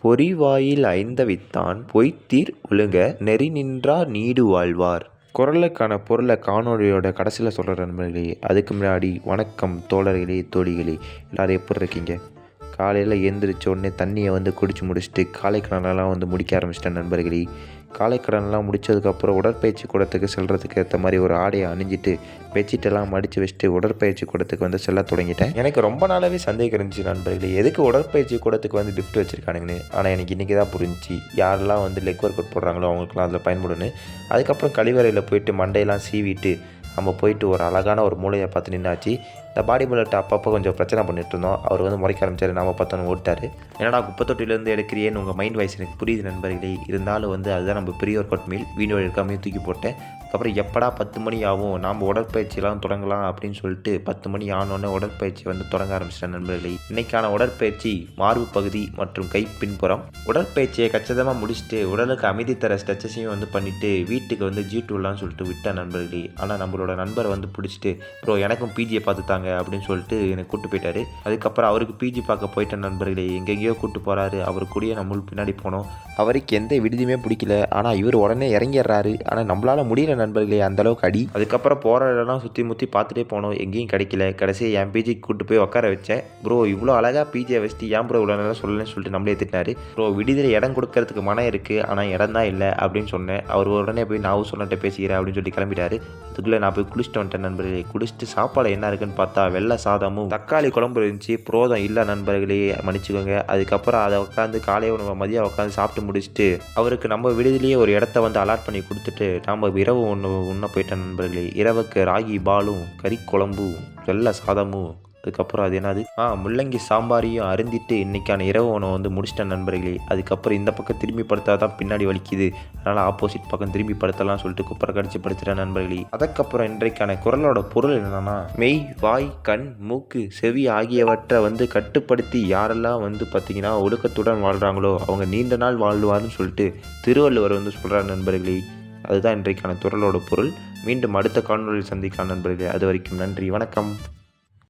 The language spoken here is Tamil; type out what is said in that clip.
பொறிவாயில் ஐந்தவித்தான் பொய்த்தீர் ஒழுக நெறிநின்றார் நீடு வாழ்வார். குறளுக்கான பொருளை காணொலியோட கடைசியில் சொல்கிற நண்பர்களே, அதுக்கு முன்னாடி வணக்கம் தோழர்களே, தோழிகளே, எல்லோரும் எப்படி இருக்கீங்க? காலையில் எழுந்திரிச்ச உடனே தண்ணியை குடிச்சு முடிச்சுட்டு காலை கடனெல்லாம் முடிக்க ஆரம்பிச்சிட்டேன் நண்பர்களே. காலை கடனெல்லாம் முடித்ததுக்கப்புறம் உடற்பயிற்சி கூடத்துக்கு செல்கிறதுக்கு ஏற்ற மாதிரி ஒரு ஆடையை அணிஞ்சிட்டு பெட்ஷீட்டெல்லாம் மடித்து வச்சுட்டு உடற்பயிற்சி கூடத்துக்கு செல்ல தொடங்கிட்டேன். எனக்கு ரொம்ப நாளாகவே சந்தேகம் இருந்துச்சு நண்பர்களே, எதுக்கு உடற்பயிற்சி கூடத்துக்கு லிஃப்ட் வச்சுருக்கானுங்கன்னு. ஆனால் எனக்கு இன்றைக்கி தான் புரிஞ்சிச்சு, யாரெல்லாம் லெக் ஒர்க் அவுட் போடுறாங்களோ அவங்களுக்குலாம் அதில் பயன்படுன்னு. அதுக்கப்புறம் கழிவறையில் போயிட்டு மண்டையெல்லாம் சீவிட்டு நம்ம போயிட்டு ஒரு அழகான ஒரு மூலையை பார்த்து நின்னாச்சு. இந்த பாடி பில்டர்ட்ட அப்பப்போ கொஞ்சம் பிரச்சனை பண்ணிட்டு இருந்தோம். அவர் முறைக்க ஆரம்பிச்சார், நாம் பார்த்தோன்னு ஓட்டார். என்னடா குப்பத்தொட்டிலேருந்து எடுக்கிறியேன்னு உங்கள் மைண்ட் வாய்ஸ் எனக்கு புரியுது நண்பர்களே. இருந்தாலும் அதுதான் நம்ம பெரிய ஒரு கொட் மீல் வீடியோ எடுக்காமையும் தூக்கி போட்டேன். அதுக்கப்புறம் எப்படா 10 மணி ஆகும் நாம் உடற்பயிற்சியெல்லாம் தொடங்கலாம் அப்படின்னு சொல்லிட்டு 10 மணி ஆனோடனே உடற்பயிற்சி தொடங்க ஆரம்பிச்சிட்டேன் நண்பர்களே. இன்றைக்கான உடற்பயிற்சி மார்பு பகுதி மற்றும் கை பின்புறம். உடற்பயிற்சியை கச்சிதமாக முடிச்சுட்டு உடலுக்கு அமைதி தர ஸ்ட்ரெச்சஸையும் பண்ணிவிட்டு வீட்டுக்கு G2லான்னு சொல்லிட்டு விட்டேன் நண்பர்களே. ஆனால் நம்மளோட நண்பர் பிடிச்சிட்டு ப்ரோ எனக்கும் பிஜியை பார்த்துத்தாங்க அப்படின்னு சொல்லிட்டு எனக்கு கூப்பிட்டு போயிட்டாரு. அதுக்கப்புறம் அவருக்கு பிஜி பார்க்க போயிட்டேன் நண்பர்களே. எங்கெங்கேயோ கூப்பிட்டு போகிறாரு, அவர் கூடயே நம்ம பின்னாடி போனோம். அவருக்கு எந்த விடுதியுமே பிடிக்கல, ஆனால் இவர் உடனே இறங்கிடுறாரு. ஆனால் நம்மளால் முடியல நண்பர்களே, அந்தளவுக்கு அடி. அதுக்கப்புறம் போகிற இடம்லாம் சுற்றி முற்றி பார்த்துட்டே போனோம், எங்கேயும் கிடைக்கல. கடைசியாக என் பிஜிக்கு கூப்பிட்டு போய் உட்கார வச்சேன். ப்ரோ இவ்வளோ அழகாக பிஜியை வச்சுட்டு ஏன் ப்ரோ இவ்வளோ நல்லா சொல்லலன்னு சொல்லிட்டு நம்மளே திட்டினார். ப்ரோ விடுதியில் இடம் கொடுக்கறதுக்கு மனம் இருக்குது, ஆனால் இடம் தான் இல்லை அப்படின்னு சொன்னேன். அவர் உடனே போய் நான் சொன்னிட்ட பேசிக்கிறேன் அப்படின்னு சொல்லி கிளம்பிட்டாரு. அதுக்குள்ளே நான் போய் குளிச்சுட்டு வந்துட்டேன் நண்பர்களே. குளிச்சுட்டு சாப்பாடு என்ன இருக்குன்னு பார்த்தா வெள்ளை சாதமும் தக்காளி குழம்பு இருந்துச்சு. புரோதம் இல்லை நண்பர்களே, மன்னிச்சுக்கோங்க. அதுக்கப்புறம் அதை உட்காந்து காலையை மதியம் உட்காந்து சாப்பிட்டு முடிச்சுட்டு அவருக்கு நம்ம விடுதிலேயே ஒரு இடத்த அலாட் பண்ணி கொடுத்துட்டு நாம் இரவு உண்ண போயிட்டேன் நண்பர்களே. இரவுக்கு ராகி பாலும் கறி குழம்பும் வெள்ளை சாதமும் அதுக்கப்புறம் அது என்னது முள்ளங்கி சாம்பாரையும் அருந்திட்டு இன்றைக்கான இரவு உணவு முடிச்சிட்டேன் நண்பர்களே. அதுக்கப்புறம் இந்த பக்கம் திரும்பி படுத்தா தான் பின்னாடி வலிக்குது, அதனால் ஆப்போசிட் பக்கம் திரும்பி படுத்தலாம் சொல்லிட்டு குப்பரை கடிச்சு படுத்துட்டேன் நண்பர்களே. அதுக்கப்புறம் இன்றைக்கான குறளோட பொருள் என்னன்னா, மெய் வாய் கண் மூக்கு செவி ஆகியவற்றை கட்டுப்படுத்தி யாரெல்லாம் பார்த்தீங்கன்னா ஒழுக்கத்துடன் வாழ்கிறாங்களோ அவங்க நீண்ட நாள் வாழ்வார்னு சொல்லிட்டு திருவள்ளுவர் சொல்கிறார் நண்பர்களே. அதுதான் இன்றைக்கான குறளோட பொருள். மீண்டும் அடுத்த காணொலியில் சந்திக்கலாம் நண்பர்களே. அது வரைக்கும் நன்றி, வணக்கம்.